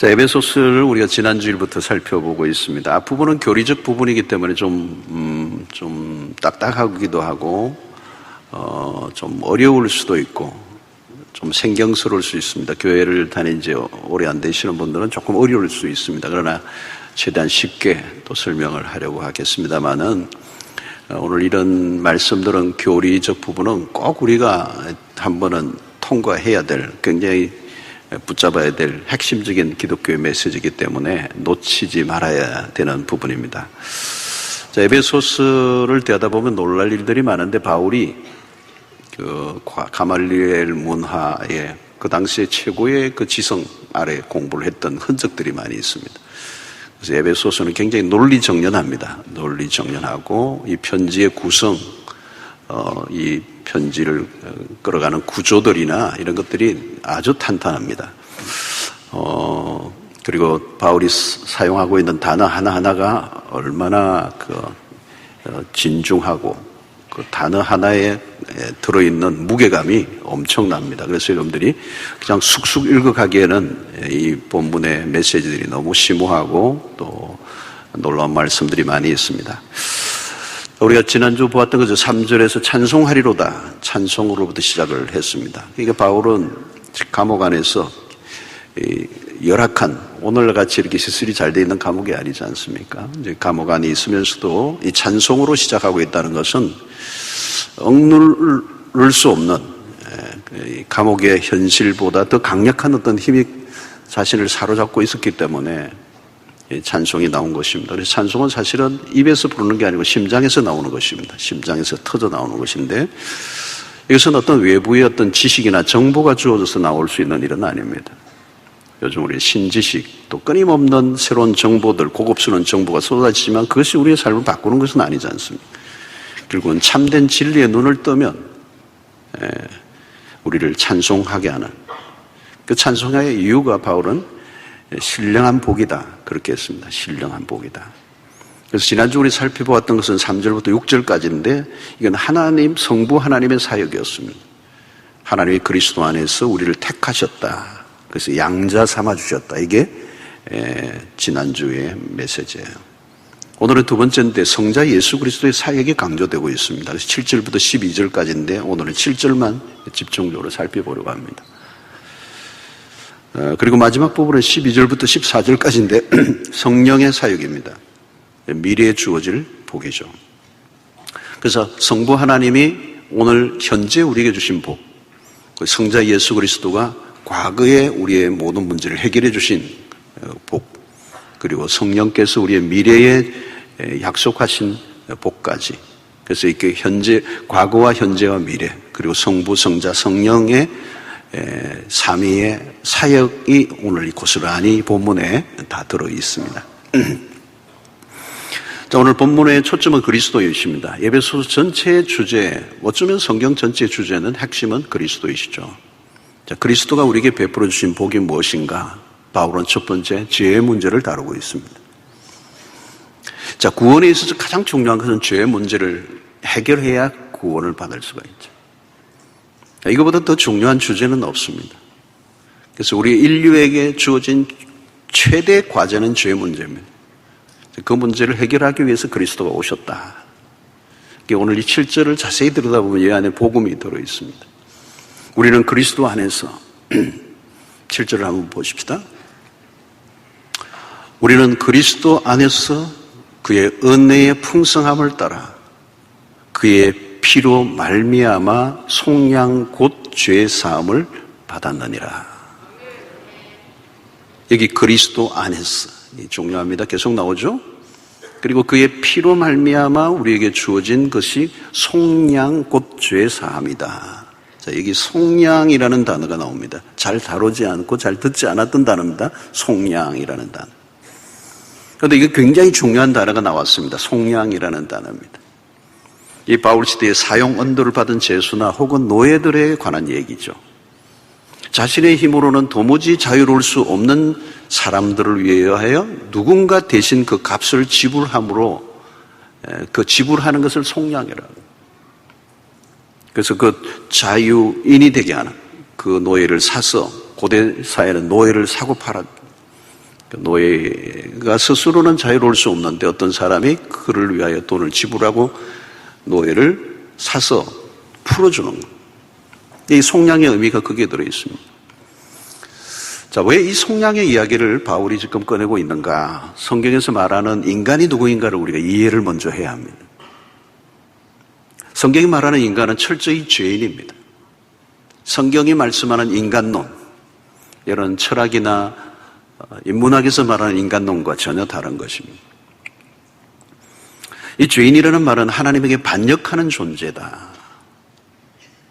자, 에베소서를 우리가 지난 주일부터 살펴보고 있습니다. 앞부분은 교리적 부분이기 때문에 좀 딱딱하기도 하고, 좀 어려울 수도 있고, 좀 생경스러울 수 있습니다. 교회를 다닌 지 오래 안 되시는 분들은 조금 어려울 수 있습니다. 그러나 최대한 쉽게 또 설명을 하려고 하겠습니다만은, 오늘 이런 말씀들은 교리적 부분은 꼭 우리가 한 번은 통과해야 될, 굉장히 붙잡아야 될 핵심적인 기독교의 메시지이기 때문에 놓치지 말아야 되는 부분입니다. 자, 에베소서를 대하다 보면 놀랄 일들이 많은데 바울이 그 가말리엘 문화의 그 당시에 최고의 그 지성 아래 공부를 했던 흔적들이 많이 있습니다. 그래서 에베소서는 굉장히 논리정연합니다. 논리정연하고 이 편지의 구성, 이 편지를 끌어가는 구조들이나 이런 것들이 아주 탄탄합니다. 그리고 바울이 사용하고 있는 단어 하나하나가 얼마나 진중하고 그 단어 하나에 들어있는 무게감이 엄청납니다. 그래서 여러분들이 그냥 쑥쑥 읽어가기에는 이 본문의 메시지들이 너무 심오하고 또 놀라운 말씀들이 많이 있습니다. 우리가 지난주 보았던 거죠. 3절에서 찬송하리로다. 찬송으로부터 시작을 했습니다. 그러니까 바울은 감옥 안에서 열악한, 오늘같이 이렇게 시설이 잘 되어 있는 감옥이 아니지 않습니까? 이제 감옥 안에 있으면서도 이 찬송으로 시작하고 있다는 것은 억누를 수 없는 감옥의 현실보다 더 강력한 어떤 힘이 자신을 사로잡고 있었기 때문에 찬송이 나온 것입니다. 그래서 찬송은 사실은 입에서 부르는 게 아니고 심장에서 나오는 것입니다. 심장에서 터져 나오는 것인데 이것은 어떤 외부의 어떤 지식이나 정보가 주어져서 나올 수 있는 일은 아닙니다. 요즘 우리 신지식, 또 끊임없는 새로운 정보들, 고급스러운 정보가 쏟아지지만 그것이 우리의 삶을 바꾸는 것은 아니지 않습니까? 결국은 참된 진리의 눈을 뜨면 우리를 찬송하게 하는 그 찬송의 이유가 바울은 신령한 복이다 그렇게 했습니다. 신령한 복이다. 그래서 지난주 우리 살펴보았던 것은 3절부터 6절까지인데 이건 하나님, 성부 하나님의 사역이었습니다. 하나님이 그리스도 안에서 우리를 택하셨다. 그래서 양자 삼아주셨다. 이게 지난주의 메시지예요. 오늘은 두 번째인데 성자 예수 그리스도의 사역이 강조되고 있습니다. 그래서 7절부터 12절까지인데 오늘은 7절만 집중적으로 살펴보려고 합니다. 그리고 마지막 부분은 12절부터 14절까지인데 성령의 사역입니다. 미래에 주어질 복이죠. 그래서 성부 하나님이 오늘 현재 우리에게 주신 복, 성자 예수 그리스도가 과거에 우리의 모든 문제를 해결해 주신 복, 그리고 성령께서 우리의 미래에 약속하신 복까지. 그래서 이렇게 과거와 현재와 미래, 그리고 성부, 성자, 성령의 삼위의 사역이 오늘 이 고스란히 본문에 다 들어 있습니다. 자, 오늘 본문의 초점은 그리스도이십니다. 에베소서 전체의 주제, 어쩌면 성경 전체의 주제는 핵심은 그리스도이시죠. 자, 그리스도가 우리에게 베풀어 주신 복이 무엇인가? 바울은 첫 번째 죄의 문제를 다루고 있습니다. 자, 구원에 있어서 가장 중요한 것은 죄의 문제를 해결해야 구원을 받을 수가 있죠. 이거보다 더 중요한 주제는 없습니다. 그래서 우리 인류에게 주어진 최대 과제는 죄의 문제입니다. 그 문제를 해결하기 위해서 그리스도가 오셨다. 오늘 이 7절을 자세히 들여다보면 이 안에 복음이 들어있습니다. 우리는 그리스도 안에서 7절을 한번 보십시다. 우리는 그리스도 안에서 그의 은혜의 풍성함을 따라 그의 피로 말미암아 속량 곧 죄 사함을 받았느니라. 여기 그리스도 안에서 중요합니다. 계속 나오죠. 그리고 그의 피로 말미암아 우리에게 주어진 것이 속량 곧 죄 사함이다. 자, 여기 속량이라는 단어가 나옵니다. 잘 다루지 않고 잘 듣지 않았던 단어입니다. 속량이라는 단어. 그런데 이게 굉장히 중요한 단어가 나왔습니다. 속량이라는 단어입니다. 이 바울 시대에 사용 언도를 받은 제수나 혹은 노예들에 관한 얘기죠. 자신의 힘으로는 도무지 자유로울 수 없는 사람들을 위하여 누군가 대신 그 값을 지불함으로 그 지불하는 것을 속량이라고. 그래서 그 자유인이 되게 하는 그 노예를 사서 고대 사회는 노예를 사고 팔았. 노예가 스스로는 자유로울 수 없는데 어떤 사람이 그를 위하여 돈을 지불하고 노예를 사서 풀어주는 것. 이 속량의 의미가 거기에 들어있습니다. 자, 왜 이 속량의 이야기를 바울이 지금 꺼내고 있는가? 성경에서 말하는 인간이 누구인가를 우리가 이해를 먼저 해야 합니다. 성경이 말하는 인간은 철저히 죄인입니다. 성경이 말씀하는 인간론, 이런 철학이나 인문학에서 말하는 인간론과 전혀 다른 것입니다. 이 죄인이라는 말은 하나님에게 반역하는 존재다.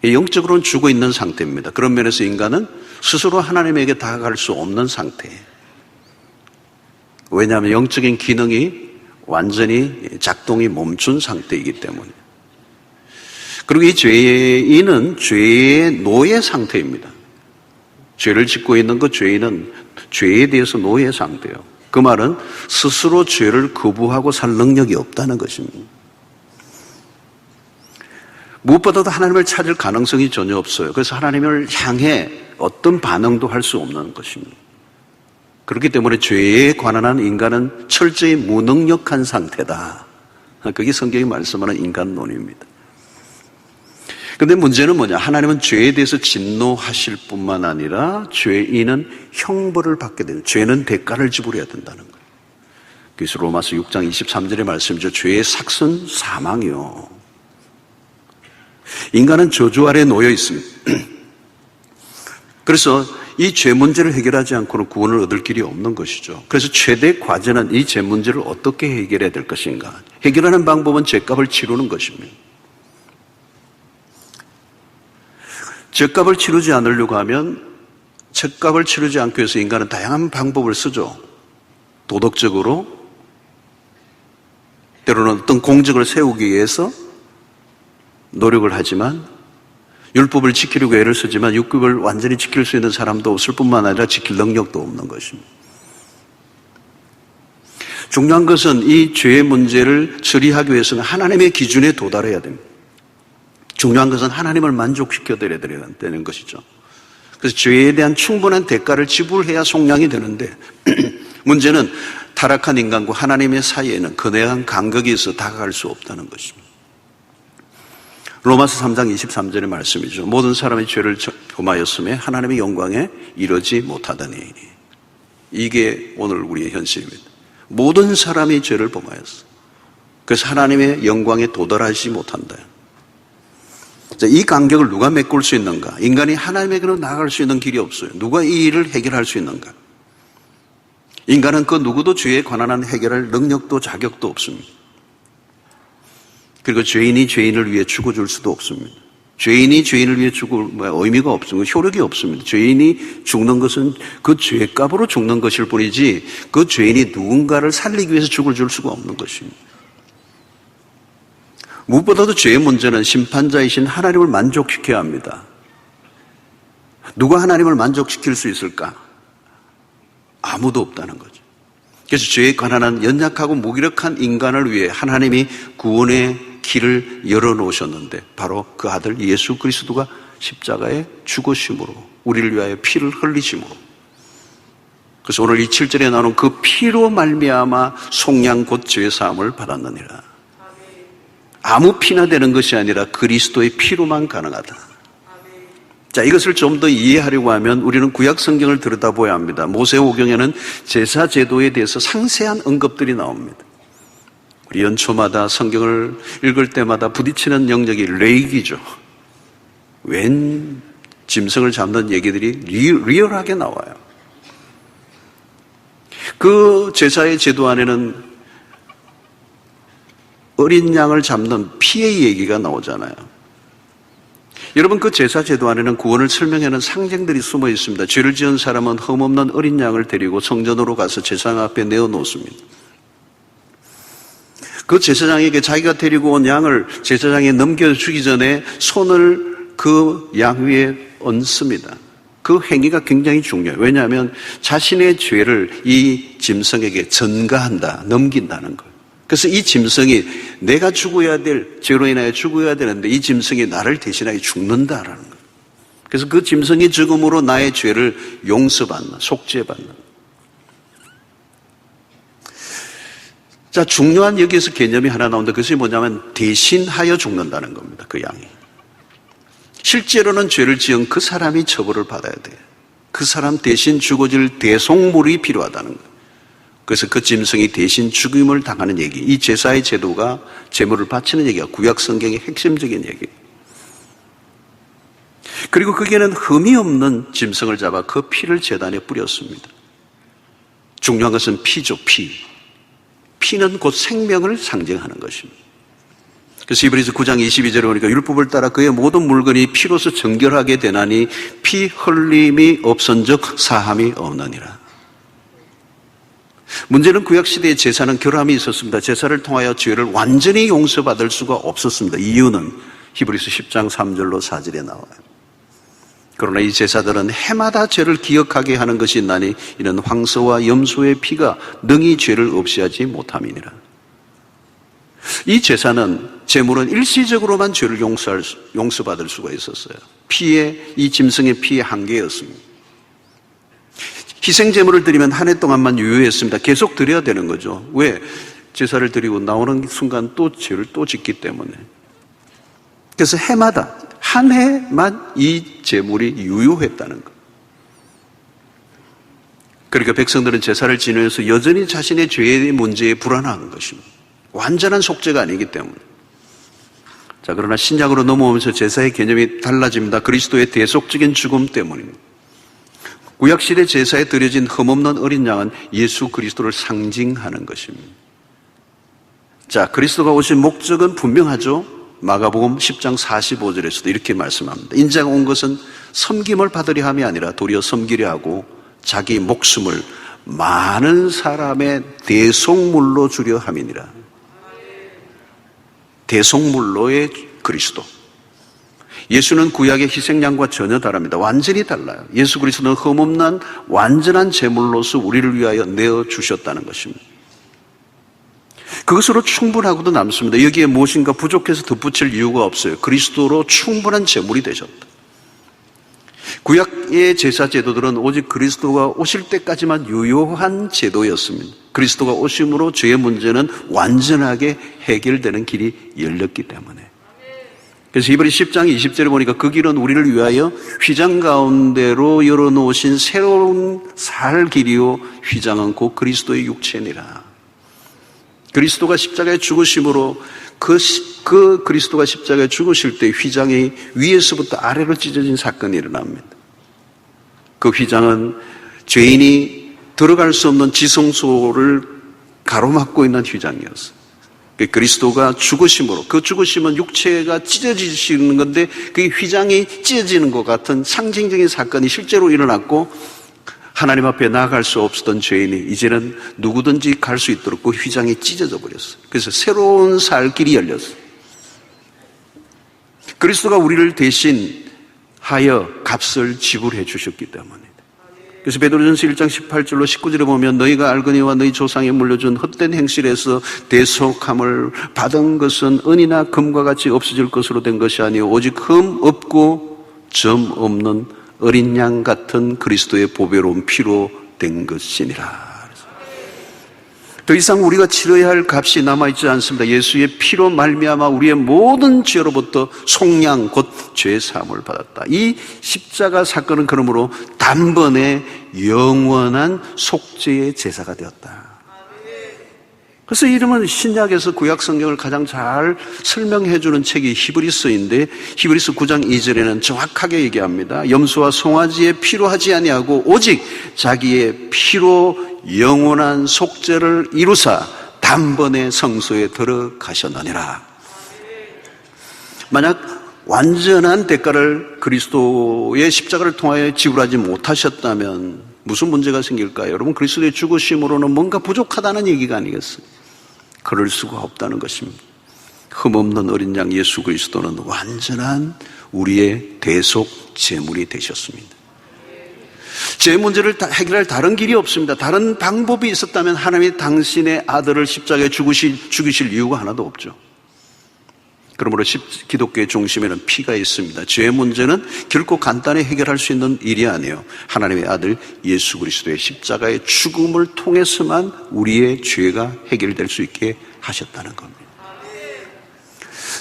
영적으로는 죽어 있는 상태입니다. 그런 면에서 인간은 스스로 하나님에게 다가갈 수 없는 상태예요. 왜냐하면 영적인 기능이 완전히 작동이 멈춘 상태이기 때문에. 그리고 이 죄인은 죄의 노예 상태입니다. 죄를 짓고 있는 그 죄인은 죄에 대해서 노예 상태예요. 그 말은 스스로 죄를 거부하고 살 능력이 없다는 것입니다. 무엇보다도 하나님을 찾을 가능성이 전혀 없어요. 그래서 하나님을 향해 어떤 반응도 할 수 없는 것입니다. 그렇기 때문에 죄에 관한 인간은 철저히 무능력한 상태다. 그게 성경이 말씀하는 인간론입니다. 그런데 문제는 뭐냐? 하나님은 죄에 대해서 진노하실 뿐만 아니라 죄인은 형벌을 받게 돼요. 죄는 대가를 지불해야 된다는 거예요. 그래서 로마서 6장 23절의 말씀이죠. 죄의 삭은 사망이요. 인간은 저주 아래 놓여 있습니다. 그래서 이 죄 문제를 해결하지 않고는 구원을 얻을 길이 없는 것이죠. 그래서 최대 과제는 이 죄 문제를 어떻게 해결해야 될 것인가. 해결하는 방법은 죄값을 치르는 것입니다. 죄값을 치르지 않으려고 하면 죄값을 치르지 않기 위해서 인간은 다양한 방법을 쓰죠. 도덕적으로, 때로는 어떤 공적을 세우기 위해서 노력을 하지만 율법을 지키려고 애를 쓰지만 율법을 완전히 지킬 수 있는 사람도 없을 뿐만 아니라 지킬 능력도 없는 것입니다. 중요한 것은 이 죄의 문제를 처리하기 위해서는 하나님의 기준에 도달해야 됩니다. 중요한 것은 하나님을 만족시켜드려야 되는 것이죠. 그래서 죄에 대한 충분한 대가를 지불해야 속량이 되는데 문제는 타락한 인간과 하나님의 사이에는 거대한 간격이 있어 다가갈 수 없다는 것입니다. 로마서 3장 23절의 말씀이죠. 모든 사람이 죄를 범하였음에 하나님의 영광에 이르지 못하더니. 이게 오늘 우리의 현실입니다. 모든 사람이 죄를 범하였어. 그래서 하나님의 영광에 도달하지 못한다. 자, 이 간격을 누가 메꿀 수 있는가? 인간이 하나님에게로 나아갈 수 있는 길이 없어요. 누가 이 일을 해결할 수 있는가? 인간은 그 누구도 죄에 관한 해결할 능력도 자격도 없습니다. 그리고 죄인이 죄인을 위해 죽어줄 수도 없습니다. 죄인이 죄인을 위해 죽을 의미가 없습니다. 효력이 없습니다. 죄인이 죽는 것은 그 죄값으로 죽는 것일 뿐이지 그 죄인이 누군가를 살리기 위해서 죽을 줄 수가 없는 것입니다. 무엇보다도 죄의 문제는 심판자이신 하나님을 만족시켜야 합니다. 누가 하나님을 만족시킬 수 있을까? 아무도 없다는 거죠. 그래서 죄에 관한 연약하고 무기력한 인간을 위해 하나님이 구원의 길을 열어놓으셨는데 바로 그 아들 예수 그리스도가 십자가에 죽으심으로 우리를 위하여 피를 흘리심으로 그래서 오늘 이 7절에 나오는 그 피로 말미암아 속량 곧 죄사함을 받았느니라. 아무 피나 되는 것이 아니라 그리스도의 피로만 가능하다. 자, 이것을 좀 더 이해하려고 하면 우리는 구약 성경을 들여다봐야 합니다. 모세오경에는 제사 제도에 대해서 상세한 언급들이 나옵니다. 우리 연초마다 성경을 읽을 때마다 부딪히는 영역이 레이기죠. 웬 짐승을 잡는 얘기들이 리얼하게 나와요. 그 제사의 제도 안에는 어린 양을 잡는 피의 얘기가 나오잖아요. 여러분, 그 제사 제도 안에는 구원을 설명하는 상징들이 숨어 있습니다. 죄를 지은 사람은 흠없는 어린 양을 데리고 성전으로 가서 제사장 앞에 내어놓습니다. 그 제사장에게 자기가 데리고 온 양을 제사장에 넘겨주기 전에 손을 그 양 위에 얹습니다. 그 행위가 굉장히 중요해요. 왜냐하면 자신의 죄를 이 짐승에게 전가한다, 넘긴다는 거예요. 그래서 이 짐승이 내가 죽어야 될, 죄로 인하여 죽어야 되는데 이 짐승이 나를 대신하여 죽는다라는 거예요. 그래서 그 짐승이 죽음으로 나의 죄를 용서받는, 속죄받는. 자, 중요한 여기에서 개념이 하나 나오는데 그것이 뭐냐면 대신하여 죽는다는 겁니다. 그 양이. 실제로는 죄를 지은 그 사람이 처벌을 받아야 돼요. 그 사람 대신 죽어질 대속물이 필요하다는 거예요. 그래서 그 짐승이 대신 죽임을 당하는 얘기. 이 제사의 제도가 제물을 바치는 얘기가 구약 성경의 핵심적인 얘기예요. 그리고 거기에는 흠이 없는 짐승을 잡아 그 피를 제단에 뿌렸습니다. 중요한 것은 피죠, 피. 피는 곧 생명을 상징하는 것입니다. 그래서 히브리서 9장 22절에 보니까 율법을 따라 그의 모든 물건이 피로서 정결하게 되나니 피 흘림이 없은즉 사함이 없느니라. 문제는 구약시대의 제사는 결함이 있었습니다. 제사를 통하여 죄를 완전히 용서받을 수가 없었습니다. 이유는 히브리서 10장 3절로 4절에 나와요. 그러나 이 제사들은 해마다 죄를 기억하게 하는 것이 있나니 이는 황소와 염소의 피가 능히 죄를 없이하지 못함이니라. 이 제사는 제물은 일시적으로만 죄를 용서받을 수가 있었어요. 이 짐승의 피의 한계였습니다. 희생제물을 드리면 한 해 동안만 유효했습니다. 계속 드려야 되는 거죠. 왜? 제사를 드리고 나오는 순간 또 죄를 또 짓기 때문에. 그래서 해마다 한 해만 이 제물이 유효했다는 것. 그러니까 백성들은 제사를 지내면서 여전히 자신의 죄의 문제에 불안한 것입니다. 완전한 속죄가 아니기 때문에. 자, 그러나 신약으로 넘어오면서 제사의 개념이 달라집니다. 그리스도의 대속적인 죽음 때문입니다. 구약시대 제사에 드려진 흠없는 어린 양은 예수 그리스도를 상징하는 것입니다. 자, 그리스도가 오신 목적은 분명하죠. 마가복음 10장 45절에서도 이렇게 말씀합니다. 인자가 온 것은 섬김을 받으려 함이 아니라 도리어 섬기려 하고 자기 목숨을 많은 사람의 대속물로 주려 함이니라. 대속물로의 그리스도. 예수는 구약의 희생양과 전혀 다릅니다. 완전히 달라요. 예수 그리스도는 흠없는 완전한 제물로서 우리를 위하여 내어주셨다는 것입니다. 그것으로 충분하고도 남습니다. 여기에 무엇인가 부족해서 덧붙일 이유가 없어요. 그리스도로 충분한 제물이 되셨다. 구약의 제사 제도들은 오직 그리스도가 오실 때까지만 유효한 제도였습니다. 그리스도가 오심으로 죄의 문제는 완전하게 해결되는 길이 열렸기 때문에. 그래서 히브리 10장 20절에 보니까 그 길은 우리를 위하여 휘장 가운데로 열어놓으신 새로운 살 길이요 휘장은 곧 그리스도의 육체니라. 그리스도가 십자가에 죽으심으로 그 그리스도가 십자가에 죽으실 때 휘장이 위에서부터 아래로 찢어진 사건이 일어납니다. 그 휘장은 죄인이 들어갈 수 없는 지성소를 가로막고 있는 휘장이었어요. 그리스도가 죽으심으로, 그 죽으심은 육체가 찢어지시는 건데 그 휘장이 찢어지는 것 같은 상징적인 사건이 실제로 일어났고 하나님 앞에 나아갈 수 없었던 죄인이 이제는 누구든지 갈 수 있도록 그 휘장이 찢어져 버렸어요. 그래서 새로운 살 길이 열렸어요. 그리스도가 우리를 대신하여 값을 지불해 주셨기 때문입니다. 그래서 베드로전서 1장 18절로 19절에 보면 너희가 알거니와 너희 조상에 물려준 헛된 행실에서 대속함을 받은 것은 은이나 금과 같이 없어질 것으로 된 것이 아니요 오직 흠 없고 점 없는 어린 양 같은 그리스도의 보배로운 피로 된 것이니라. 더 이상 우리가 치러야 할 값이 남아있지 않습니다. 예수의 피로 말미암아 우리의 모든 죄로부터 속량 곧 죄 사함을 받았다. 이 십자가 사건은 그러므로 단번에 영원한 속죄의 제사가 되었다. 그래서 이름은 신약에서 구약 성경을 가장 잘 설명해 주는 책이 히브리서인데 히브리서 9장 2절에는 정확하게 얘기합니다. 염소와 송아지의 피로 하지 아니하고 오직 자기의 피로 영원한 속죄를 이루사 단번에 성소에 들어가셨느니라. 만약 완전한 대가를 그리스도의 십자가를 통하여 지불하지 못하셨다면 무슨 문제가 생길까요? 여러분, 그리스도의 죽으심으로는 뭔가 부족하다는 얘기가 아니겠어요? 그럴 수가 없다는 것입니다. 흠없는 어린 양 예수 그리스도는 완전한 우리의 대속 제물이 되셨습니다. 제 문제를 해결할 다른 길이 없습니다. 다른 방법이 있었다면 하나님이 당신의 아들을 십자가에 죽이실 이유가 하나도 없죠. 그러므로 기독교의 중심에는 피가 있습니다. 죄의 문제는 결코 간단히 해결할 수 있는 일이 아니에요. 하나님의 아들 예수 그리스도의 십자가의 죽음을 통해서만 우리의 죄가 해결될 수 있게 하셨다는 겁니다.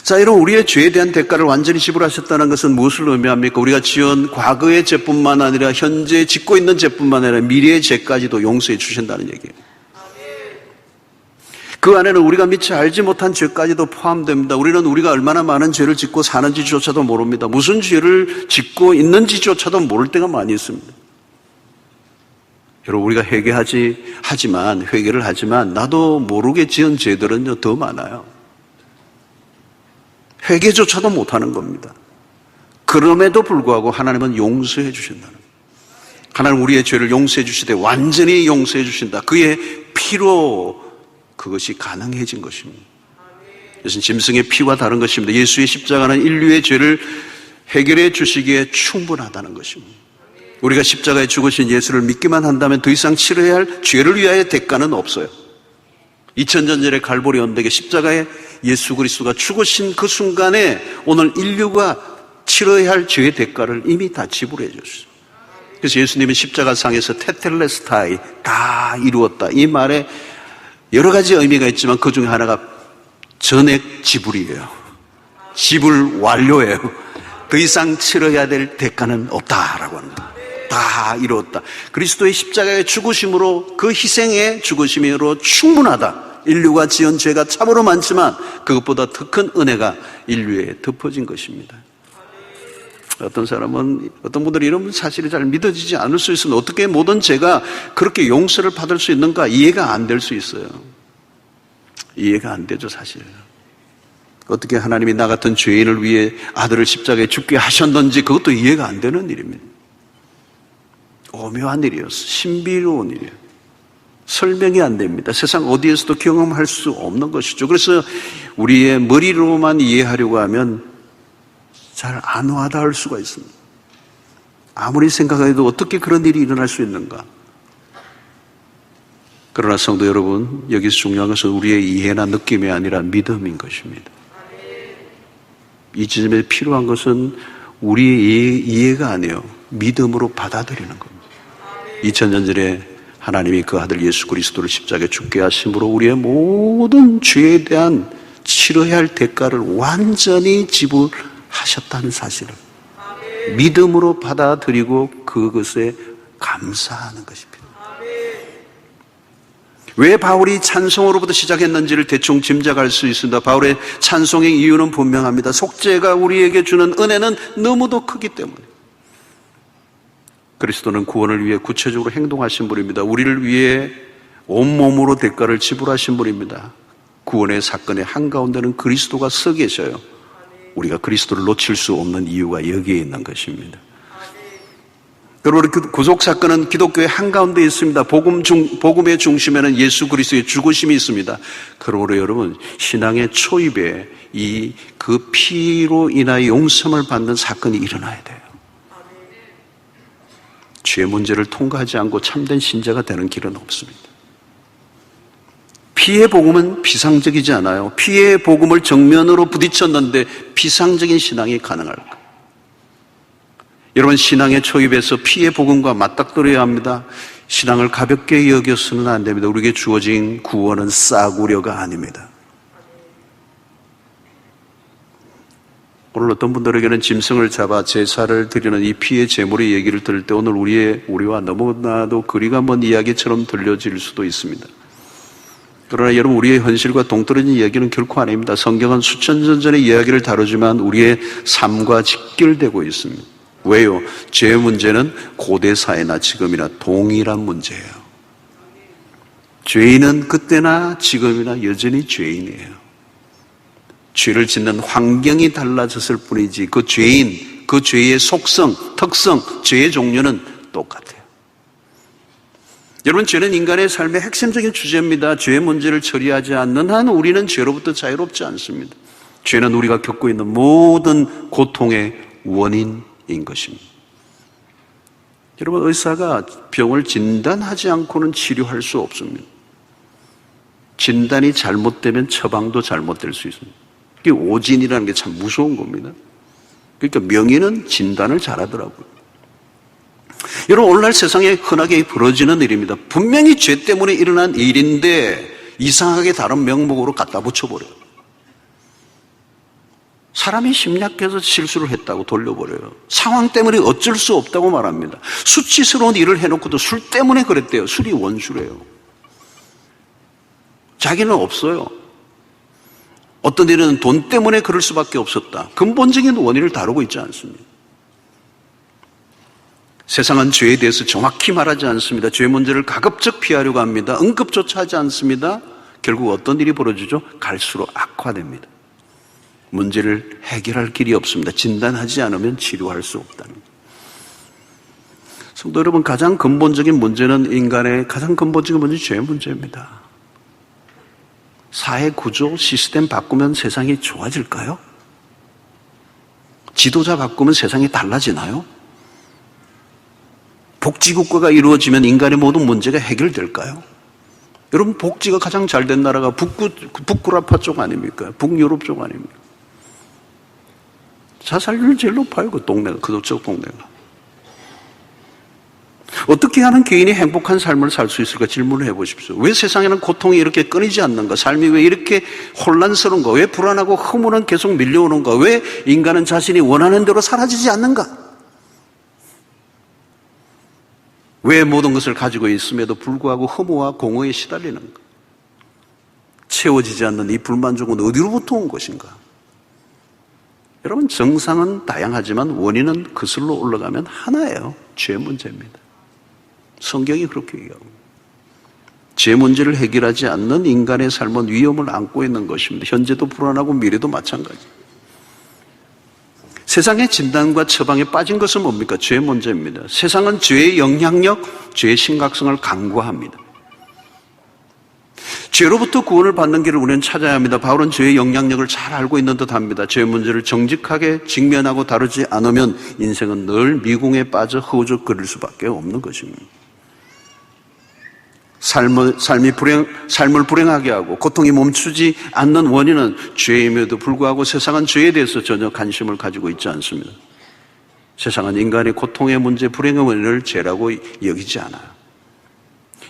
자, 이런 우리의 죄에 대한 대가를 완전히 지불하셨다는 것은 무엇을 의미합니까? 우리가 지은 과거의 죄뿐만 아니라 현재 짓고 있는 죄뿐만 아니라 미래의 죄까지도 용서해 주신다는 얘기예요. 그 안에는 우리가 미처 알지 못한 죄까지도 포함됩니다. 우리가 얼마나 많은 죄를 짓고 사는지조차도 모릅니다. 무슨 죄를 짓고 있는지조차도 모를 때가 많이 있습니다. 여러분, 우리가 회개를 하지만 나도 모르게 지은 죄들은요 더 많아요. 회개조차도 못하는 겁니다. 그럼에도 불구하고 하나님은 용서해 주신다는 거예요. 하나님 우리의 죄를 용서해 주시되 완전히 용서해 주신다. 그의 피로 그것이 가능해진 것입니다. 이것은 짐승의 피와 다른 것입니다. 예수의 십자가는 인류의 죄를 해결해 주시기에 충분하다는 것입니다. 우리가 십자가에 죽으신 예수를 믿기만 한다면 더 이상 치러야 할 죄를 위하여 대가는 없어요. 2000년 전에 갈보리 언덕에 십자가에 예수 그리스도가 죽으신 그 순간에 오늘 인류가 치러야 할 죄의 대가를 이미 다 지불해 줬어요. 그래서 예수님은 십자가상에서 테텔레스타이, 다 이루었다, 이 말에 여러 가지 의미가 있지만 그 중에 하나가 전액 지불이에요. 지불 완료예요. 더 이상 치러야 될 대가는 없다라고 합니다. 다 이루었다. 그리스도의 십자가의 죽으심으로, 그 희생의 죽으심으로 충분하다. 인류가 지은 죄가 참으로 많지만 그것보다 더 큰 은혜가 인류에 덮어진 것입니다. 어떤 분들이 이런 사실이 잘 믿어지지 않을 수 있으면 어떻게 모든 죄가 그렇게 용서를 받을 수 있는가 이해가 안 될 수 있어요. 이해가 안 되죠, 사실. 어떻게 하나님이 나 같은 죄인을 위해 아들을 십자가에 죽게 하셨는지 그것도 이해가 안 되는 일입니다. 오묘한 일이었어요. 신비로운 일이에요. 설명이 안 됩니다. 세상 어디에서도 경험할 수 없는 것이죠. 그래서 우리의 머리로만 이해하려고 하면 잘 안 와닿을 수가 있습니다. 아무리 생각해도 어떻게 그런 일이 일어날 수 있는가? 그러나 성도 여러분, 여기서 중요한 것은 우리의 이해나 느낌이 아니라 믿음인 것입니다. 이 지점에 필요한 것은 우리의 이해가 아니에요. 믿음으로 받아들이는 겁니다. 2000년 전에 하나님이 그 아들 예수 그리스도를 십자가에 죽게 하심으로 우리의 모든 죄에 대한 치러야 할 대가를 완전히 지불하셨다는 사실을 믿음으로 받아들이고 그것에 감사하는 것입니다. 왜 바울이 찬송으로부터 시작했는지를 대충 짐작할 수 있습니다. 바울의 찬송의 이유는 분명합니다. 속죄가 우리에게 주는 은혜는 너무도 크기 때문에. 그리스도는 구원을 위해 구체적으로 행동하신 분입니다. 우리를 위해 온몸으로 대가를 지불하신 분입니다. 구원의 사건의 한가운데는 그리스도가 서 계셔요. 우리가 그리스도를 놓칠 수 없는 이유가 여기에 있는 것입니다. 여러분, 구속 사건은 기독교의 한가운데 있습니다. 복음의 중심에는 예수 그리스도의 죽으심이 있습니다. 그러므로 여러분, 신앙의 초입에 그 피로 인하여 용서를 받는 사건이 일어나야 돼요. 죄 문제를 통과하지 않고 참된 신자가 되는 길은 없습니다. 피의 복음은 비상적이지 않아요. 피의 복음을 정면으로 부딪혔는데 비상적인 신앙이 가능할까? 여러분, 신앙의 초입에서 피의 복음과 맞닥뜨려야 합니다. 신앙을 가볍게 여겨서는 안 됩니다. 우리에게 주어진 구원은 싸구려가 아닙니다. 오늘 어떤 분들에게는 짐승을 잡아 제사를 드리는 이 피의 제물의 얘기를 들을 때 오늘 우리와 너무나도 거리가 먼 이야기처럼 들려질 수도 있습니다. 그러나 여러분, 우리의 현실과 동떨어진 이야기는 결코 아닙니다. 성경은 수천 년 전의 이야기를 다루지만 우리의 삶과 직결되고 있습니다. 왜요? 죄의 문제는 고대 사회나 지금이나 동일한 문제예요. 죄인은 그때나 지금이나 여전히 죄인이에요. 죄를 짓는 환경이 달라졌을 뿐이지 그 죄인, 그 죄의 속성, 특성, 죄의 종류는 똑같아요. 여러분, 죄는 인간의 삶의 핵심적인 주제입니다. 죄의 문제를 처리하지 않는 한 우리는 죄로부터 자유롭지 않습니다. 죄는 우리가 겪고 있는 모든 고통의 원인인 것입니다. 여러분, 의사가 병을 진단하지 않고는 치료할 수 없습니다. 진단이 잘못되면 처방도 잘못될 수 있습니다. 그게 오진이라는 게 참 무서운 겁니다. 그러니까 명의는 진단을 잘하더라고요. 여러분, 오늘날 세상에 흔하게 벌어지는 일입니다. 분명히 죄 때문에 일어난 일인데 이상하게 다른 명목으로 갖다 붙여버려요. 사람이 심약해서 실수를 했다고 돌려버려요. 상황 때문에 어쩔 수 없다고 말합니다. 수치스러운 일을 해놓고도 술 때문에 그랬대요. 술이 원수래요. 자기는 없어요. 어떤 일은 돈 때문에 그럴 수밖에 없었다. 근본적인 원인을 다루고 있지 않습니다. 세상은 죄에 대해서 정확히 말하지 않습니다. 죄 문제를 가급적 피하려고 합니다. 응급조차 하지 않습니다. 결국 어떤 일이 벌어지죠? 갈수록 악화됩니다. 문제를 해결할 길이 없습니다. 진단하지 않으면 치료할 수 없다는 거예요. 성도 여러분, 가장 근본적인 문제는 인간의 가장 근본적인 문제는 죄 문제입니다. 사회 구조, 시스템 바꾸면 세상이 좋아질까요? 지도자 바꾸면 세상이 달라지나요? 복지국가가 이루어지면 인간의 모든 문제가 해결될까요? 여러분, 복지가 가장 잘 된 나라가 북구라파 쪽 아닙니까? 북유럽 쪽 아닙니까? 자살률이 제일 높아요, 그 동네가, 그쪽 동네가. 어떻게 하면 개인이 행복한 삶을 살 수 있을까 질문을 해보십시오. 왜 세상에는 고통이 이렇게 끊이지 않는가? 삶이 왜 이렇게 혼란스러운가? 왜 불안하고 허물은 계속 밀려오는가? 왜 인간은 자신이 원하는 대로 사라지지 않는가? 왜 모든 것을 가지고 있음에도 불구하고 허무와 공허에 시달리는가? 채워지지 않는 이 불만족은 어디로부터 온 것인가? 여러분, 정상은 다양하지만 원인은 거슬러 올라가면 하나예요. 죄 문제입니다. 성경이 그렇게 얘기하고, 죄 문제를 해결하지 않는 인간의 삶은 위험을 안고 있는 것입니다. 현재도 불안하고 미래도 마찬가지. 세상의 진단과 처방에 빠진 것은 뭡니까? 죄 문제입니다. 세상은 죄의 영향력, 죄의 심각성을 간과합니다. 죄로부터 구원을 받는 길을 우리는 찾아야 합니다. 바울은 죄의 영향력을 잘 알고 있는 듯 합니다. 죄 문제를 정직하게 직면하고 다루지 않으면 인생은 늘 미궁에 빠져 허우적거릴 수밖에 없는 것입니다. 삶을 불행하게 하고 고통이 멈추지 않는 원인은 죄임에도 불구하고 세상은 죄에 대해서 전혀 관심을 가지고 있지 않습니다. 세상은 인간의 고통의 문제, 불행의 원인을 죄라고 여기지 않아요.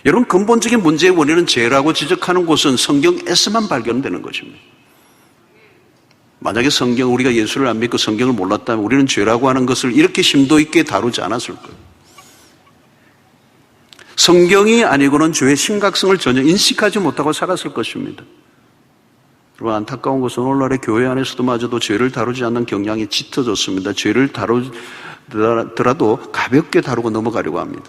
여러분, 근본적인 문제의 원인은 죄라고 지적하는 곳은 성경에서만 발견되는 것입니다. 만약에 우리가 예수를 안 믿고 성경을 몰랐다면 우리는 죄라고 하는 것을 이렇게 심도 있게 다루지 않았을 거예요. 성경이 아니고는 죄의 심각성을 전혀 인식하지 못하고 살았을 것입니다. 여러분, 안타까운 것은 오늘날의 교회 안에서도 마저도 죄를 다루지 않는 경향이 짙어졌습니다. 죄를 다루더라도 가볍게 다루고 넘어가려고 합니다.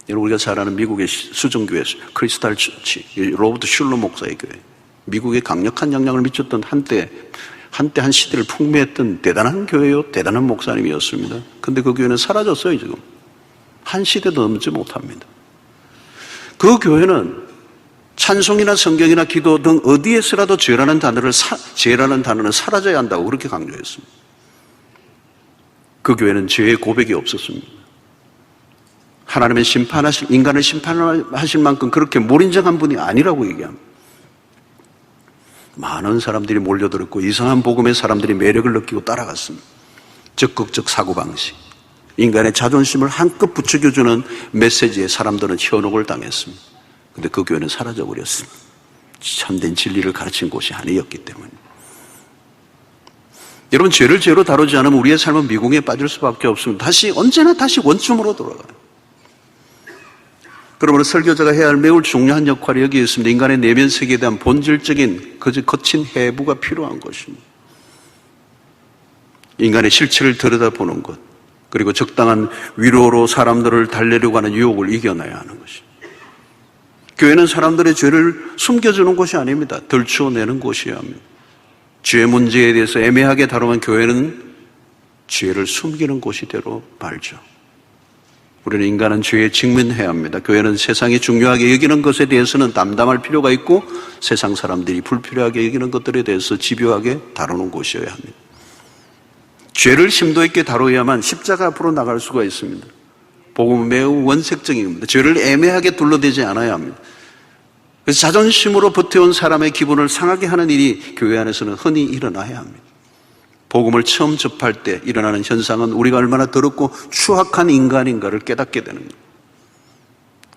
여러분, 우리가 잘 아는 미국의 수정교회 크리스탈 처치, 로버트 슐러 목사의 교회, 미국에 강력한 영향을 미쳤던 한때 한 시대를 풍미했던 대단한 교회요, 대단한 목사님이었습니다. 그런데 그 교회는 사라졌어요. 지금 한 시대도 넘지 못합니다. 그 교회는 찬송이나 성경이나 기도 등 어디에서라도 죄라는 단어는 사라져야 한다고 그렇게 강조했습니다. 그 교회는 죄의 고백이 없었습니다. 하나님의 인간을 심판하실 만큼 그렇게 몰인정한 분이 아니라고 얘기합니다. 많은 사람들이 몰려들었고 이상한 복음에 사람들이 매력을 느끼고 따라갔습니다. 적극적 사고방식, 인간의 자존심을 한껏 부추겨주는 메시지에 사람들은 현혹을 당했습니다. 그런데 그 교회는 사라져버렸습니다. 참된 진리를 가르친 곳이 아니었기 때문에. 여러분, 죄를 죄로 다루지 않으면 우리의 삶은 미궁에 빠질 수밖에 없습니다. 언제나 다시 원점으로 돌아가요. 그러므로 설교자가 해야 할 매우 중요한 역할이 여기에 있습니다. 인간의 내면 세계에 대한 본질적인 거친 해부가 필요한 것입니다. 인간의 실체를 들여다보는 것, 그리고 적당한 위로로 사람들을 달래려고 하는 유혹을 이겨내야 하는 것입니다. 교회는 사람들의 죄를 숨겨주는 곳이 아닙니다. 들추어내는 곳이어야 합니다. 죄 문제에 대해서 애매하게 다루면 교회는 죄를 숨기는 곳이 되로 말죠. 우리는 인간은 죄에 직면해야 합니다. 교회는 세상이 중요하게 여기는 것에 대해서는 담담할 필요가 있고 세상 사람들이 불필요하게 여기는 것들에 대해서 집요하게 다루는 곳이어야 합니다. 죄를 심도 있게 다뤄야만 십자가 앞으로 나갈 수가 있습니다. 복음은 매우 원색적인 겁니다. 죄를 애매하게 둘러대지 않아야 합니다. 그래서 자존심으로 버텨온 사람의 기분을 상하게 하는 일이 교회 안에서는 흔히 일어나야 합니다. 복음을 처음 접할 때 일어나는 현상은 우리가 얼마나 더럽고 추악한 인간인가를 깨닫게 되는 거예요.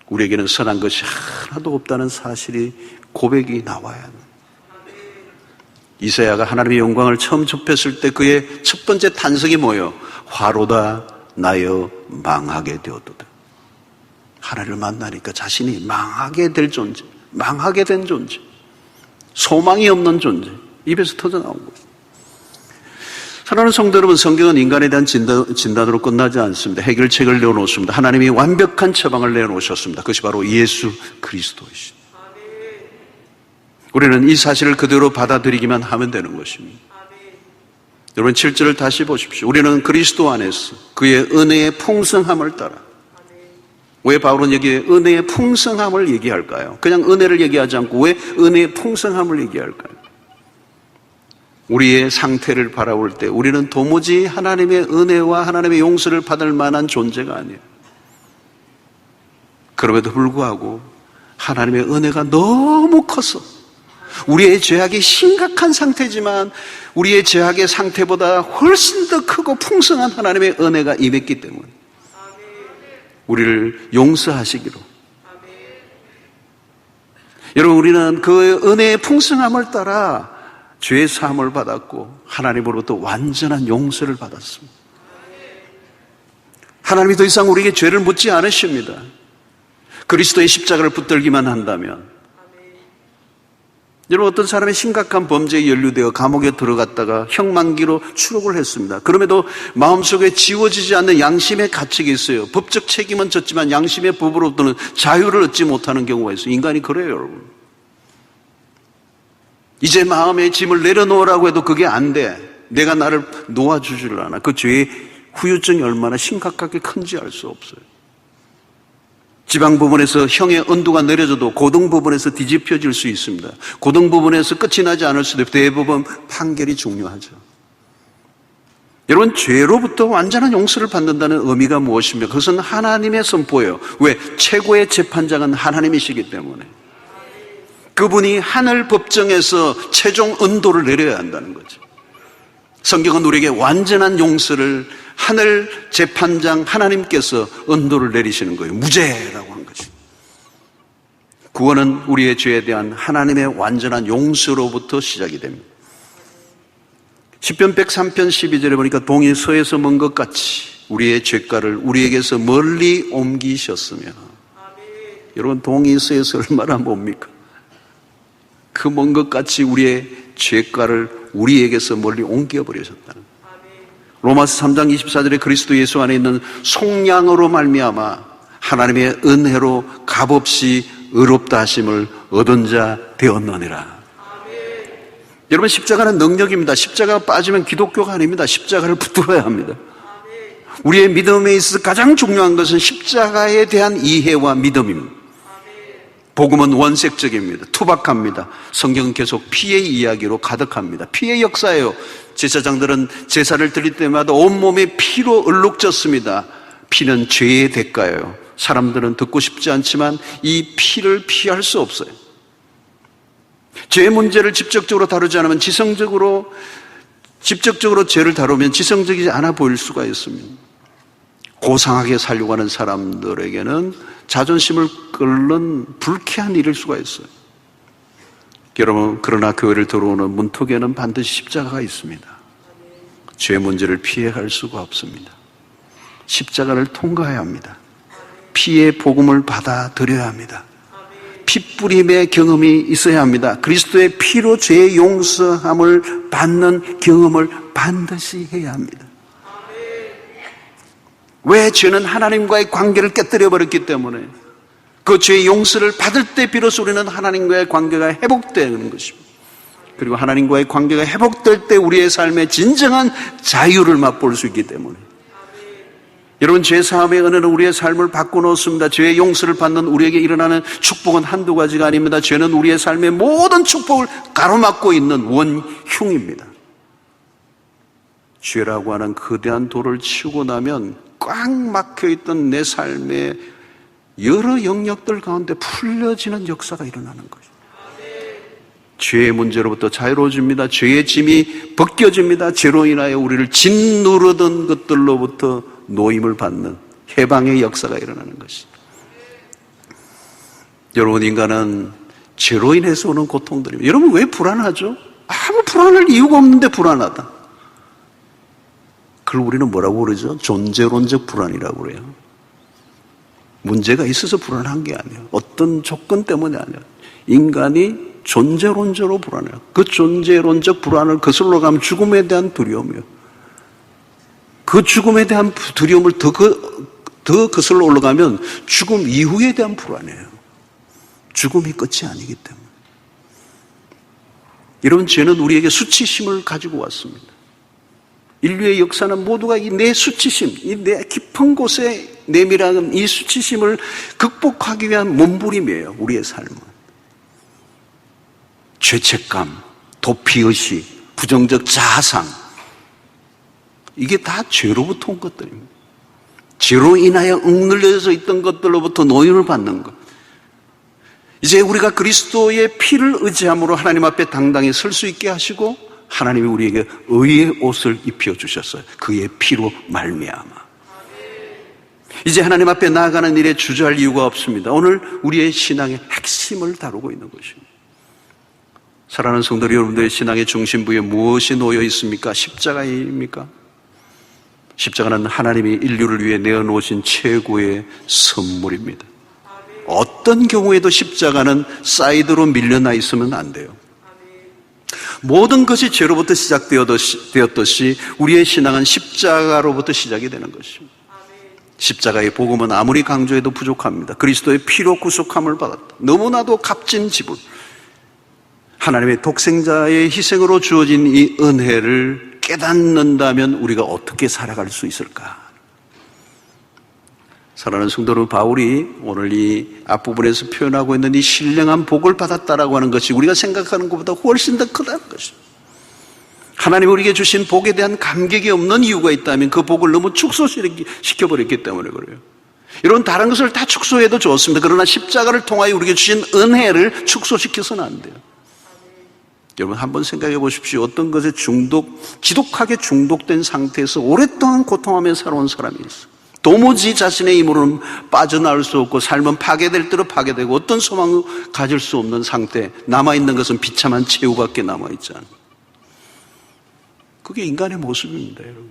우리에게는 선한 것이 하나도 없다는 사실이 고백이 나와야 합니다. 이사야가 하나님의 영광을 처음 접했을 때 그의 첫 번째 탄성이 뭐예요? 화로다 나여 망하게 되었도다. 하나님을 만나니까 자신이 망하게 될 존재, 망하게 된 존재, 소망이 없는 존재, 입에서 터져나온 거예요. 사랑하는 성도 여러분, 성경은 인간에 대한 진단으로 끝나지 않습니다. 해결책을 내어놓습니다. 하나님이 완벽한 처방을 내어놓으셨습니다. 그것이 바로 예수 그리스도이십니다. 우리는 이 사실을 그대로 받아들이기만 하면 되는 것입니다. 여러분 7절을 다시 보십시오. 우리는 그리스도 안에서 그의 은혜의 풍성함을 따라. 왜 바울은 여기에 은혜의 풍성함을 얘기할까요? 그냥 은혜를 얘기하지 않고 왜 은혜의 풍성함을 얘기할까요? 우리의 상태를 바라볼 때 우리는 도무지 하나님의 은혜와 하나님의 용서를 받을 만한 존재가 아니에요. 그럼에도 불구하고 하나님의 은혜가 너무 커서 우리의 죄악이 심각한 상태지만 우리의 죄악의 상태보다 훨씬 더 크고 풍성한 하나님의 은혜가 임했기 때문에 우리를 용서하시기로. 여러분, 우리는 그 은혜의 풍성함을 따라 죄의 사함을 받았고 하나님으로부터 완전한 용서를 받았습니다. 하나님이 더 이상 우리에게 죄를 묻지 않으십니다. 그리스도의 십자가를 붙들기만 한다면. 여러분, 어떤 사람이 심각한 범죄에 연루되어 감옥에 들어갔다가 형만기로 추록을 했습니다. 그럼에도 마음속에 지워지지 않는 양심의 가책이 있어요. 법적 책임은 졌지만 양심의 법으로부터는 자유를 얻지 못하는 경우가 있어요. 인간이 그래요, 여러분. 이제 마음의 짐을 내려놓으라고 해도 그게 안 돼. 내가 나를 놓아주지를 않아. 그 죄의 후유증이 얼마나 심각하게 큰지 알 수 없어요. 지방 부분에서 형의 언두가 내려져도 고등 부분에서 뒤집혀질 수 있습니다. 고등 부분에서 끝이 나지 않을 수도 있고 대법원 판결이 중요하죠. 여러분, 죄로부터 완전한 용서를 받는다는 의미가 무엇입니까? 그것은 하나님의 선포예요. 왜? 최고의 재판장은 하나님이시기 때문에. 그분이 하늘 법정에서 최종 은도를 내려야 한다는 거죠. 성경은 우리에게 완전한 용서를 하늘 재판장 하나님께서 은도를 내리시는 거예요. 무죄라고 하는 거죠. 구원은 우리의 죄에 대한 하나님의 완전한 용서로부터 시작이 됩니다. 시편 103편 12절에 보니까 동이 서에서 먼 것 같이 우리의 죄가를 우리에게서 멀리 옮기셨으며. 여러분, 동이 서에서 얼마나 멉니까? 그 먼 것 같이 우리의 죄가를 우리에게서 멀리 옮겨버리셨다는. 로마서 3장 24절에 그리스도 예수 안에 있는 속량으로 말미암아 하나님의 은혜로 값없이 의롭다 하심을 얻은 자 되었느니라. 여러분, 십자가는 능력입니다. 십자가가 빠지면 기독교가 아닙니다. 십자가를 붙들어야 합니다. 우리의 믿음에 있어서 가장 중요한 것은 십자가에 대한 이해와 믿음입니다. 복음은 원색적입니다. 투박합니다. 성경은 계속 피의 이야기로 가득합니다. 피의 역사예요. 제사장들은 제사를 드릴 때마다 온몸에 피로 얼룩졌습니다. 피는 죄의 대가예요. 사람들은 듣고 싶지 않지만 이 피를 피할 수 없어요. 죄 문제를 직접적으로 다루지 않으면 직접적으로 죄를 다루면 지성적이지 않아 보일 수가 있습니다. 고상하게 살려고 하는 사람들에게는 자존심을 끓는 불쾌한 일일 수가 있어요. 여러분, 그러나 교회를 들어오는 문턱에는 반드시 십자가가 있습니다. 죄 문제를 피해갈 수가 없습니다. 십자가를 통과해야 합니다. 피의 복음을 받아들여야 합니다. 피뿌림의 경험이 있어야 합니다. 그리스도의 피로 죄의 용서함을 받는 경험을 반드시 해야 합니다. 왜? 죄는 하나님과의 관계를 깨뜨려 버렸기 때문에. 그 죄의 용서를 받을 때 비로소 우리는 하나님과의 관계가 회복되는 것입니다. 그리고 하나님과의 관계가 회복될 때 우리의 삶의 진정한 자유를 맛볼 수 있기 때문에. 여러분, 죄 사함의 은혜는 우리의 삶을 바꿔놓습니다. 죄의 용서를 받는 우리에게 일어나는 축복은 한두 가지가 아닙니다. 죄는 우리의 삶의 모든 축복을 가로막고 있는 원흉입니다. 죄라고 하는 거대한 돌을 치우고 나면 꽉 막혀있던 내 삶의 여러 영역들 가운데 풀려지는 역사가 일어나는 거죠. 죄의 문제로부터 자유로워집니다. 죄의 짐이 벗겨집니다. 죄로 인하여 우리를 짓누르던 것들로부터 노임을 받는 해방의 역사가 일어나는 것입니다. 여러분, 인간은 죄로 인해서 오는 고통들입니다. 여러분, 왜 불안하죠? 아무 불안할 이유가 없는데 불안하다. 그걸 우리는 뭐라고 그러죠? 존재론적 불안이라고 그래요. 문제가 있어서 불안한 게 아니에요. 어떤 조건 때문에 아니에요. 인간이 존재론적으로 불안해요. 그 존재론적 불안을 거슬러 가면 죽음에 대한 두려움이에요. 그 죽음에 대한 두려움을 더 거슬러 올라가면 죽음 이후에 대한 불안이에요. 죽음이 끝이 아니기 때문에. 여러분, 죄는 우리에게 수치심을 가지고 왔습니다. 인류의 역사는 모두가 이 내 수치심, 이 내 깊은 곳에 내밀한 이 수치심을 극복하기 위한 몸부림이에요. 우리의 삶은. 죄책감, 도피의식, 부정적 자아상, 이게 다 죄로부터 온 것들입니다. 죄로 인하여 억눌려져 있던 것들로부터 노임을 받는 것. 이제 우리가 그리스도의 피를 의지함으로 하나님 앞에 당당히 설 수 있게 하시고 하나님이 우리에게 의의 옷을 입혀주셨어요. 그의 피로 말미암아. 이제 하나님 앞에 나아가는 일에 주저할 이유가 없습니다. 오늘 우리의 신앙의 핵심을 다루고 있는 것입니다. 사랑하는 성도 여러분들의 신앙의 중심부에 무엇이 놓여 있습니까? 십자가입니까? 십자가는 하나님이 인류를 위해 내어놓으신 최고의 선물입니다. 어떤 경우에도 십자가는 사이드로 밀려나 있으면 안 돼요. 모든 것이 죄로부터 시작되었듯이 우리의 신앙은 십자가로부터 시작이 되는 것입니다. 십자가의 복음은 아무리 강조해도 부족합니다. 그리스도의 피로 구속함을 받았다. 너무나도 값진 지불. 하나님의 독생자의 희생으로 주어진 이 은혜를 깨닫는다면 우리가 어떻게 살아갈 수 있을까? 사랑하는 성도 여러분, 바울이 오늘 이 앞부분에서 표현하고 있는 이 신령한 복을 받았다라고 하는 것이 우리가 생각하는 것보다 훨씬 더 크다는 것입니다. 하나님이 우리에게 주신 복에 대한 감격이 없는 이유가 있다면 그 복을 너무 축소시켜버렸기 때문에 그래요. 여러분, 다른 것을 다 축소해도 좋습니다. 그러나 십자가를 통하여 우리에게 주신 은혜를 축소시켜서는 안 돼요. 여러분, 한번 생각해 보십시오. 어떤 것에 지독하게 중독된 상태에서 오랫동안 고통하며 살아온 사람이 있어요. 도무지 자신의 힘으로는 빠져나올 수 없고 삶은 파괴될 대로 파괴되고 어떤 소망을 가질 수 없는 상태, 남아있는 것은 비참한 최후밖에 남아있지 않아요. 그게 인간의 모습입니다, 여러분.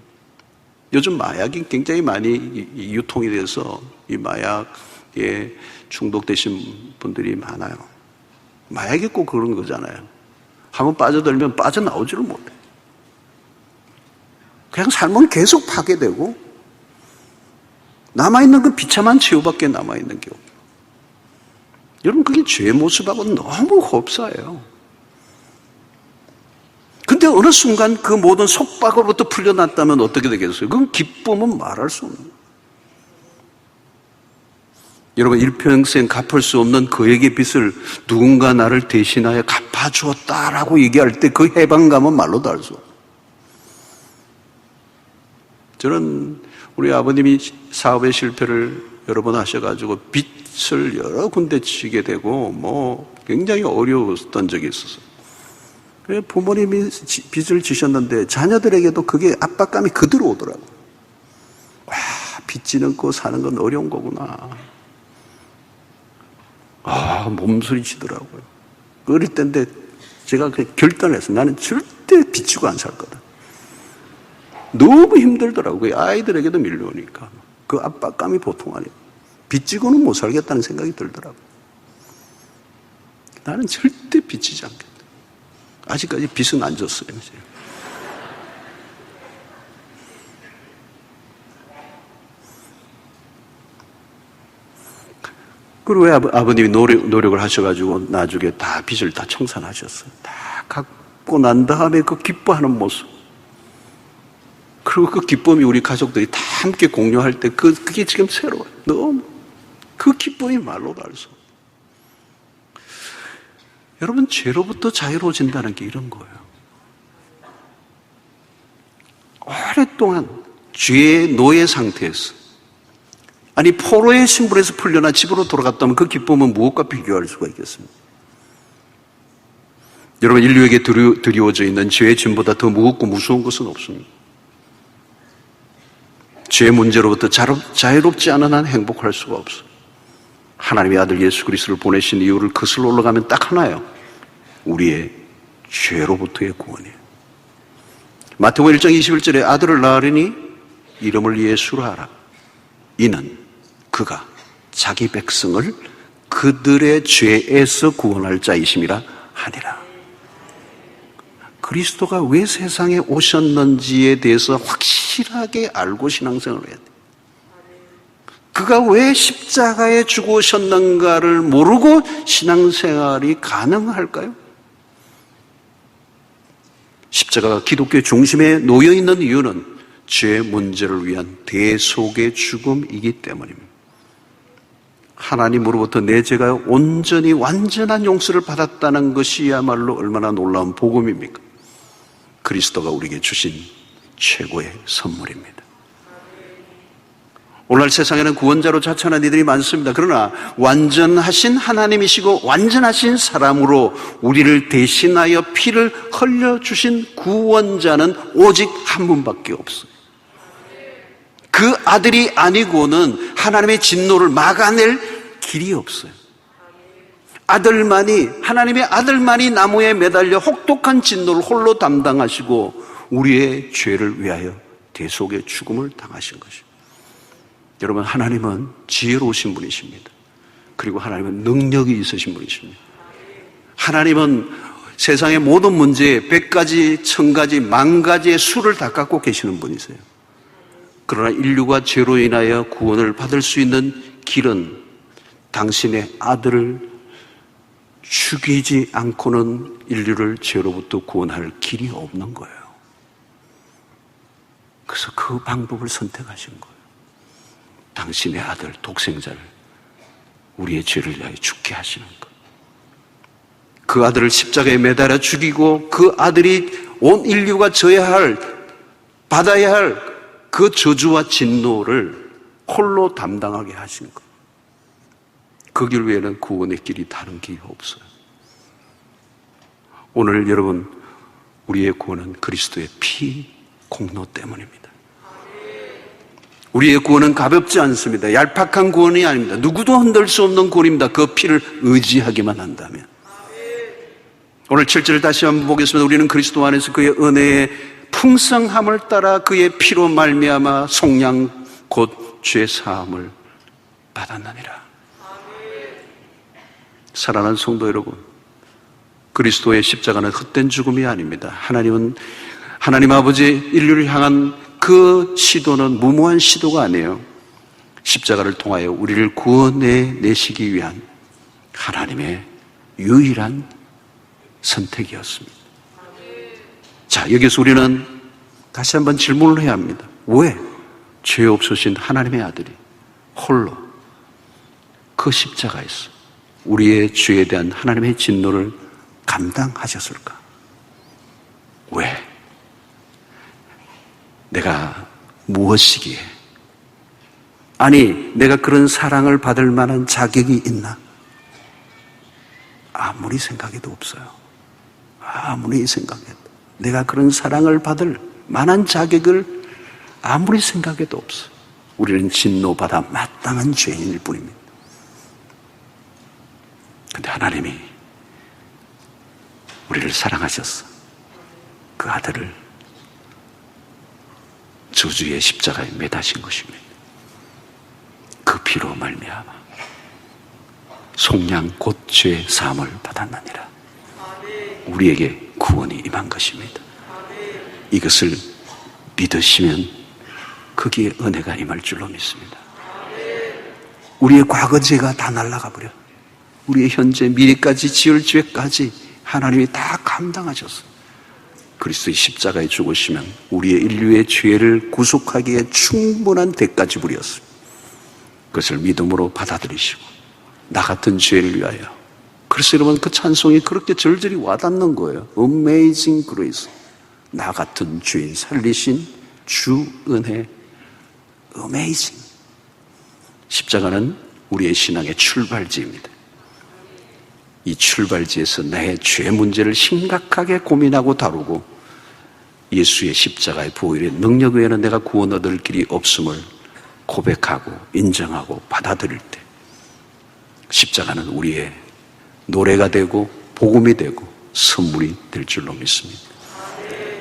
요즘 마약이 굉장히 많이 유통이 돼서 이 마약에 중독되신 분들이 많아요. 마약이 꼭 그런 거잖아요. 한번 빠져들면 빠져나오지를 못해요. 그냥 삶은 계속 파괴되고 남아있는 그 비참한 최후밖에 남아있는 경우. 여러분, 그게 죄의 모습하고는 너무 흡사해요. 근데 어느 순간 그 모든 속박으로부터 풀려났다면 어떻게 되겠어요? 그건 기쁨은 말할 수 없는 거예요. 여러분, 일평생 갚을 수 없는 그에게 빚을 누군가 나를 대신하여 갚아주었다라고 얘기할 때 그 해방감은 말로도 알 수 없어요. 저는 우리 아버님이 사업의 실패를 여러 번 하셔가지고 빚을 여러 군데 지게 되고 굉장히 어려웠던 적이 있었어요. 부모님이 빚을 지셨는데 자녀들에게도 그게 압박감이 그대로 오더라고요. 와, 빚 지는 거 사는 건 어려운 거구나. 몸부림치더라고요. 어릴 때인데 제가 결단을 했어요. 나는 절대 빚지고 안 살 거다. 너무 힘들더라고요. 아이들에게도 밀려오니까. 그 압박감이 보통 아니에요. 빚지고는 못 살겠다는 생각이 들더라고요. 나는 절대 빚지지 않겠다. 아직까지 빚은 안 졌어요. 그리고 왜 아버님이 노력을 하셔가지고 나중에 다 빚을 다 청산하셨어요. 다 갚고 난 다음에 그 기뻐하는 모습. 그리고 그 기쁨이 우리 가족들이 다 함께 공유할 때 그게 지금 새로워요. 너무 그 기쁨이 말로도 알 수 없어요. 여러분, 죄로부터 자유로워진다는 게 이런 거예요. 오랫동안 죄의 노예 상태에서 아니 포로의 신분에서 풀려나 집으로 돌아갔다면 그 기쁨은 무엇과 비교할 수가 있겠습니까? 여러분, 인류에게 드리워져 있는 죄의 짐보다 더 무겁고 무서운 것은 없습니다. 죄의 문제로부터 자유롭지 않은 한 행복할 수가 없어요. 하나님의 아들 예수 그리스도를 보내신 이유를 거슬러 올라가면 딱 하나예요. 우리의 죄로부터의 구원이에요. 마태복음 1장 21절에 아들을 낳으리니 이름을 예수로 하라. 이는 그가 자기 백성을 그들의 죄에서 구원할 자이심이라 하니라. 그리스도가 왜 세상에 오셨는지에 대해서 확실하게 알고 신앙생활을 해야 돼요. 그가 왜 십자가에 죽으셨는가를 모르고 신앙생활이 가능할까요? 십자가가 기독교의 중심에 놓여있는 이유는 죄 문제를 위한 대속의 죽음이기 때문입니다. 하나님으로부터 내 죄가 온전히 완전한 용서를 받았다는 것이야말로 얼마나 놀라운 복음입니까? 그리스도가 우리에게 주신 최고의 선물입니다. 오늘날 세상에는 구원자로 자처하는 이들이 많습니다. 그러나 완전하신 하나님이시고 완전하신 사람으로 우리를 대신하여 피를 흘려주신 구원자는 오직 한 분밖에 없어요. 그 아들이 아니고는 하나님의 진노를 막아낼 길이 없어요. 하나님의 아들만이 나무에 매달려 혹독한 진노를 홀로 담당하시고 우리의 죄를 위하여 대속의 죽음을 당하신 것입니다. 여러분, 하나님은 지혜로우신 분이십니다. 그리고 하나님은 능력이 있으신 분이십니다. 하나님은 세상의 모든 문제에 100가지, 1000가지, 10,000가지의 수를 다 갖고 계시는 분이세요. 그러나 인류가 죄로 인하여 구원을 받을 수 있는 길은 당신의 아들을 죽이지 않고는 인류를 죄로부터 구원할 길이 없는 거예요. 그래서 그 방법을 선택하신 거예요. 당신의 아들, 독생자를 우리의 죄를 위하여 죽게 하시는 것. 그 아들을 십자가에 매달아 죽이고 그 아들이 온 인류가 받아야 할 그 저주와 진노를 홀로 담당하게 하신 것. 그 길 외에는 구원의 길이 다른 길이 없어요. 오늘 여러분, 우리의 구원은 그리스도의 피 공로 때문입니다. 우리의 구원은 가볍지 않습니다. 얄팍한 구원이 아닙니다. 누구도 흔들 수 없는 구원입니다. 그 피를 의지하기만 한다면. 오늘 7절을 다시 한번 보겠습니다. 우리는 그리스도 안에서 그의 은혜의 풍성함을 따라 그의 피로 말미암아 속량 곧 죄 사함을 받았느니라. 사랑하는 성도 여러분, 그리스도의 십자가는 헛된 죽음이 아닙니다. 하나님 아버지 인류를 향한 그 시도는 무모한 시도가 아니에요. 십자가를 통하여 우리를 구원해 내시기 위한 하나님의 유일한 선택이었습니다. 자, 여기서 우리는 다시 한번 질문을 해야 합니다. 왜 죄 없으신 하나님의 아들이 홀로 그 십자가에서 우리의 죄에 대한 하나님의 진노를 감당하셨을까? 왜? 내가 무엇이기에? 아니, 내가 그런 사랑을 받을 만한 자격이 있나? 아무리 생각해도 없어요. 아무리 생각해도. 내가 그런 사랑을 받을 만한 자격을 아무리 생각해도 없어요. 우리는 진노받아 마땅한 죄인일 뿐입니다. 근데 하나님이 우리를 사랑하셨어. 그 아들을 저주의 십자가에 매다신 것입니다. 그 피로 말미암아 속량 곧 죄 사함을 받았느니라. 우리에게 구원이 임한 것입니다. 이것을 믿으시면 거기에 은혜가 임할 줄로 믿습니다. 우리의 과거 죄가 다 날아가 버려. 우리의 현재 미래까지 지을 죄까지 하나님이 다 감당하셨어요. 그리스도의 십자가에 죽으시면 우리의 인류의 죄를 구속하기에 충분한 대가 지불이었습니다. 그것을 믿음으로 받아들이시고 나 같은 죄를 위하여. 그래서 여러분, 그 찬송이 그렇게 절절히 와닿는 거예요. Amazing Grace. 나 같은 죄인 살리신 주 은혜. Amazing. 십자가는 우리의 신앙의 출발지입니다. 이 출발지에서 나의 죄 문제를 심각하게 고민하고 다루고 예수의 십자가의 보혈의 능력 외에는 내가 구원 얻을 길이 없음을 고백하고 인정하고 받아들일 때 십자가는 우리의 노래가 되고 복음이 되고 선물이 될 줄로 믿습니다.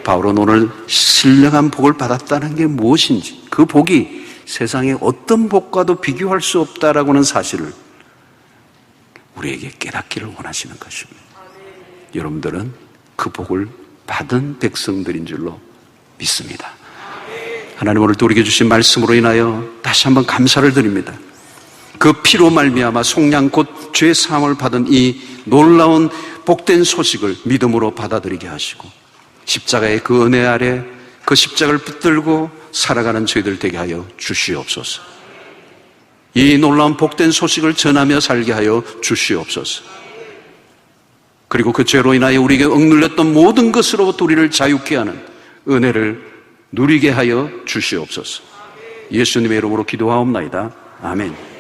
바울은 오늘 신령한 복을 받았다는 게 무엇인지, 그 복이 세상의 어떤 복과도 비교할 수 없다라고 하는 사실을 우리에게 깨닫기를 원하시는 것입니다. 여러분들은 그 복을 받은 백성들인 줄로 믿습니다. 하나님 오늘 또 우리에게 주신 말씀으로 인하여 다시 한번 감사를 드립니다. 그 피로 말미암아 속량 곧 죄 사함을 받은 이 놀라운 복된 소식을 믿음으로 받아들이게 하시고 십자가의 그 은혜 아래 그 십자가를 붙들고 살아가는 저희들 되게 하여 주시옵소서. 이 놀라운 복된 소식을 전하며 살게 하여 주시옵소서. 그리고 그 죄로 인하여 우리에게 억눌렸던 모든 것으로부터 우리를 자유케 하는 은혜를 누리게 하여 주시옵소서. 예수님의 이름으로 기도하옵나이다. 아멘.